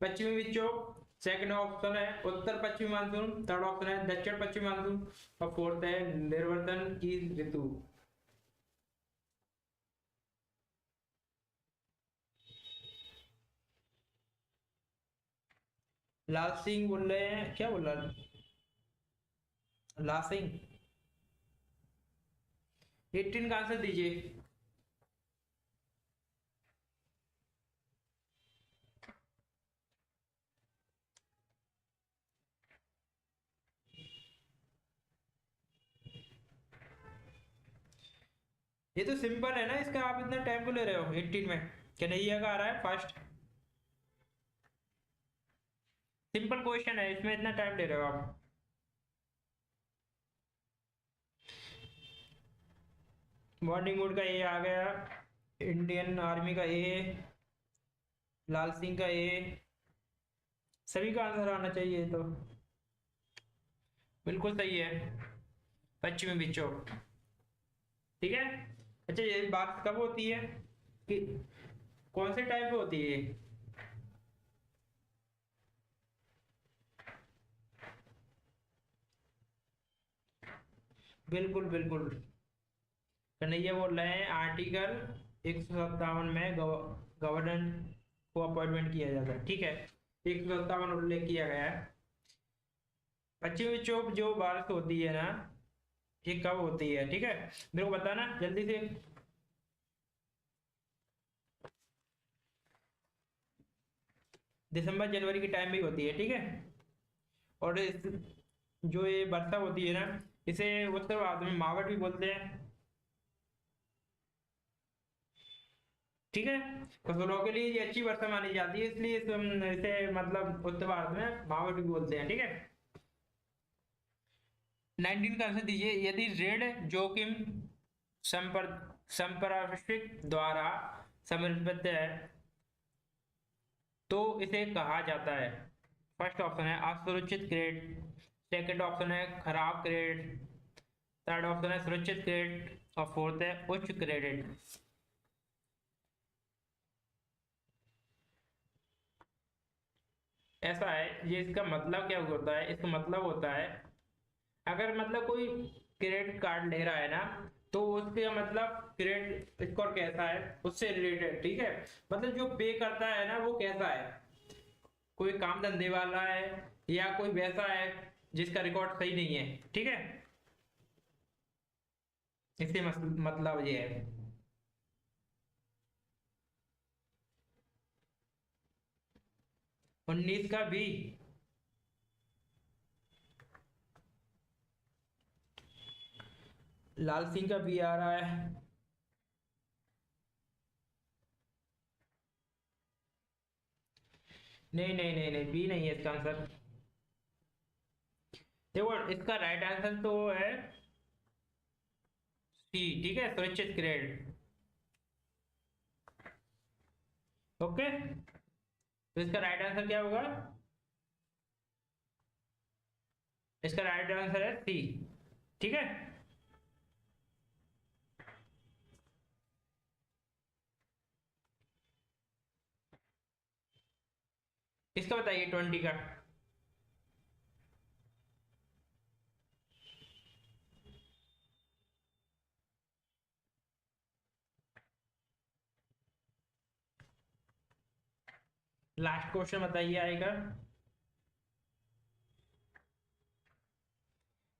Speaker 1: पश्चिमी विक्षोभ, सेकंड ऑप्शन है उत्तर पश्चिमी मानसून, थर्ड ऑप्शन है दक्षिण पश्चिमी मानसून और फोर्थ है निर्वर्तन की ऋतु। लाल सिंह बोल रहे हैं, क्या बोल रहा है लाल सिंह? 18 का आंसर दीजिए। ये तो सिंपल है ना, इसका आप इतना टाइम क्यों ले रहे हो? 18 में कन्हैया का आ रहा है फर्स्ट। सिंपल क्वेश्चन है, इसमें इतना टाइम ले रहे हो आप। मॉर्निंग वुड का ए आ गया, इंडियन आर्मी का ए, लाल सिंह का ए, सभी का आंसर आना चाहिए तो। बिल्कुल सही है, पश्चिमी विक्षोभ। ठीक है। अच्छा, ये बात कब होती है कि कौन से टाइम पे होती है ये? बिल्कुल बिल्कुल, कन्हैया बोल रहे हैं आर्टिकल 157 में गवर्नर को अपॉइंटमेंट किया जाता है। ठीक है, 157 उल्लेख किया गया है। पश्चिमी विक्षोभ जो बारिश होती है ना, ये कब होती है? ठीक है, मेरे को बताना जल्दी से। दिसंबर जनवरी की टाइम भी होती है। ठीक है, और जो ये वर्षा होती है ना, इसे उत्तर भारत में मावट भी बोलते हैं। ठीक है, फसलों के लिए ये अच्छी वर्षा मानी जाती है, इसलिए इसे मतलब उत्तर भारत में मावट भी बोलते हैं। ठीक है, 19 का आंसर दीजिए। यदि ऋण जोखिम संपार्श्विक द्वारा समर्पित है तो इसे कहा जाता है। फर्स्ट ऑप्शन है असुरक्षित क्रेडिट, सेकंड ऑप्शन है खराब क्रेडिट, थर्ड ऑप्शन है सुरक्षित क्रेडिट, और फोर्थ है उच्च क्रेडिट। ऐसा है, ये इसका मतलब क्या होता है? इसका मतलब होता है अगर मतलब कोई क्रेडिट कार्ड ले रहा है ना, तो उसके मतलब क्रेडिट स्कोर कैसा है उससे रिलेटेड। ठीक है, मतलब जो पे करता है ना वो कैसा है, कोई काम धंधे वाला है या कोई वैसा है जिसका रिकॉर्ड सही नहीं है। ठीक है, इससे मतलब ये है। 19 का भी? लाल सिंह का भी आ रहा है। नहीं नहीं नहीं नहीं, बी नहीं है इसका आंसर। देखो, इसका राइट आंसर तो है सी। ठीक है, सुरक्षित क्रेडिट। ओके, तो इसका राइट आंसर क्या होगा? इसका राइट आंसर है सी। ठीक है, इसका बताइए 20 का। लास्ट क्वेश्चन बताइए आएगा।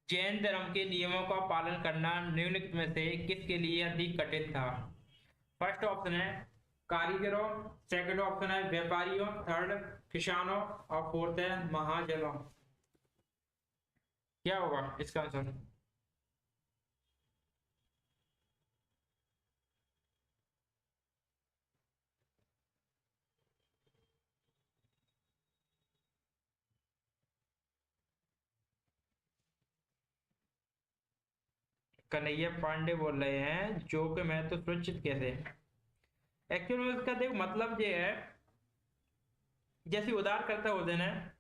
Speaker 1: जैन धर्म के नियमों का पालन करना निम्नलिखित में से किसके लिए अधिक कठिन था? फर्स्ट ऑप्शन है कारीगरों, सेकंड ऑप्शन है व्यापारियों, थर्ड किसानों, और फोर्थ है महाजनों। क्या होगा इसका आंसर? कन्हैया पांडे बोल रहे हैं जो कि मैं तो सुरक्षित कैसे। एक्चुअली में इसका देखो मतलब ये है, जैसे उधार करता होते हैं ना,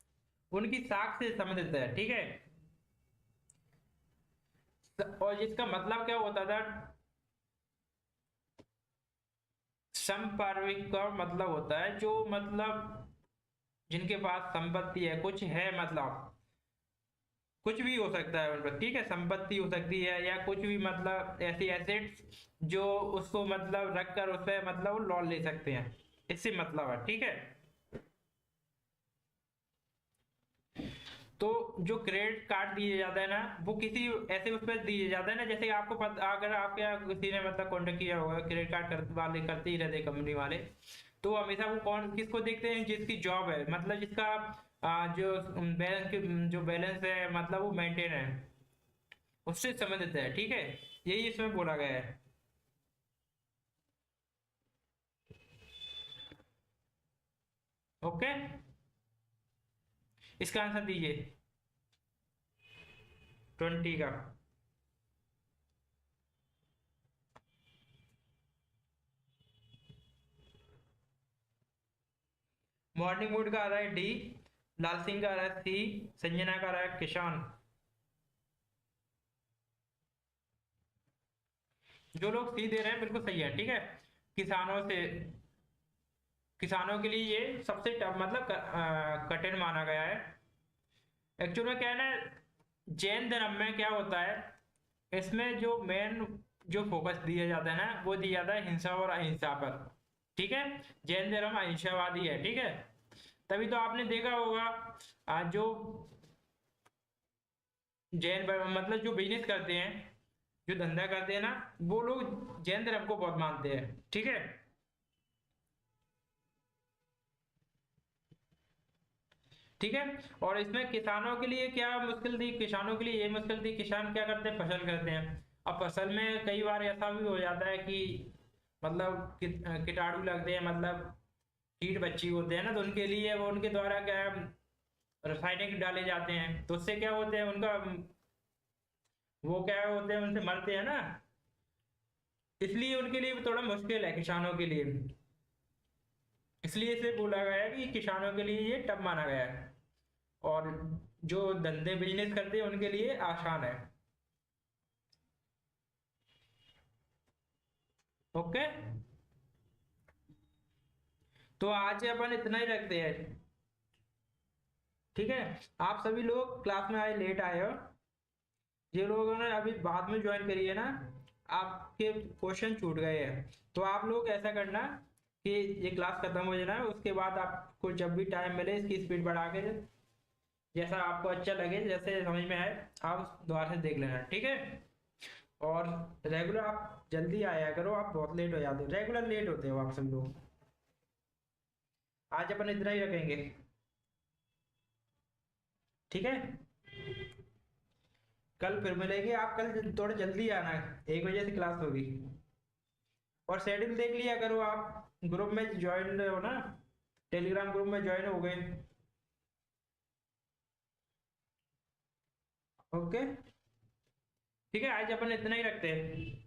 Speaker 1: उनकी साख से संबंधित है। ठीक है, और इसका मतलब क्या होता था? संपार्श्विक का मतलब होता है जो मतलब जिनके पास संपत्ति है, कुछ है, मतलब कुछ भी हो सकता है उन पर। ठीक है, संपत्ति हो सकती है या कुछ भी मतलब ऐसी एसेट्स जो उसको मतलब रख कर उस पर मतलब वो लोन ले सकते हैं, इससे मतलब है। ठीक है, तो जो क्रेडिट कार्ड दिए जाता है ना, वो किसी ऐसे उस पर दिए जाता है ना, जैसे आपको पता, अगर आपके यहाँ किसी ने मतलब कॉन्टेक्ट किया होगा, क्रेडिट कार्ड वाले करते ही रहते कंपनी वाले, तो हमेशा वो कौन किसको देखते हैं? जिसकी जॉब है, मतलब जिसका जो बैलेंस, जो बैलेंस है मतलब वो मेंटेन है, उससे संबंधित है। ठीक है, यही इसमें बोला गया है। ओके, इसका आंसर दीजिए 20 का। मॉर्निंग मूड का आ रहा है डी, लाल सिंह का आ रहा है सी, संजना का आ रहा है किसान। जो लोग सी दे रहे हैं बिल्कुल सही है, ठीक है। किसानों से, किसानों के लिए ये सबसे टफ मतलब कठिन माना गया है। एक्चुअल में क्या है ना, जैन धर्म में क्या होता है, इसमें जो मेन जो फोकस दिया जाता है ना, वो दिया जाता है हिंसा और अहिंसा पर, ठीक है। जैन धर्म अहिंसावादी है, ठीक है। तभी तो आपने देखा होगा जो जैन मतलब जो बिजनेस करते हैं, जो धंधा करते हैं ना, वो लोग जैन धर्म को बहुत मानते हैं, ठीक है। ठीक है। और इसमें किसानों के लिए क्या मुश्किल थी, किसानों के लिए ये मुश्किल थी, किसान क्या करते हैं, फसल करते हैं। अब फसल में कई बार ऐसा भी हो जाता है कि मतलब कीटाणु लगते हैं, मतलब कीट बच्ची होते हैं ना, तो उनके लिए वो उनके द्वारा क्या है, रासायनिक डाले जाते हैं, तो उससे क्या होते हैं उनका, वो क्या होते हैं, उनसे मरते हैं ना। इसलिए उनके लिए थोड़ा मुश्किल है किसानों के लिए, इसलिए इसे बोला गया है कि किसानों के लिए ये टफ माना गया है, और जो धंधे बिजनेस करते हैं उनके लिए आसान है। ओके, तो आज अपन इतना ही रखते हैं, ठीक है। आप सभी लोग क्लास में आए, लेट आए हो, ये लोगों ने अभी बाद में ज्वाइन करी है ना, आपके क्वेश्चन छूट गए हैं। तो आप लोग ऐसा करना कि ये क्लास खत्म हो जाना, उसके बाद आपको जब भी टाइम मिले इसकी स्पीड बढ़ा के, जैसा आपको अच्छा लगे, जैसे समझ में आए, आप दोबारा से देख लेना, ठीक है। और रेगुलर आप जल्दी आया करो, आप बहुत लेट हो जाते हो, रेगुलर लेट होते हो आप सब लोग। आज अपन इतना ही रखेंगे, ठीक है। कल फिर मिलेंगे, आप कल थोड़ा जल्दी आना, 1 बजे से क्लास होगी। और शेड्यूल देख लिया करो, आप ग्रुप में ज्वाइन हो ना, टेलीग्राम ग्रुप में ज्वाइन हो गए। ओके, ठीक है, आज अपन इतना ही रखते हैं।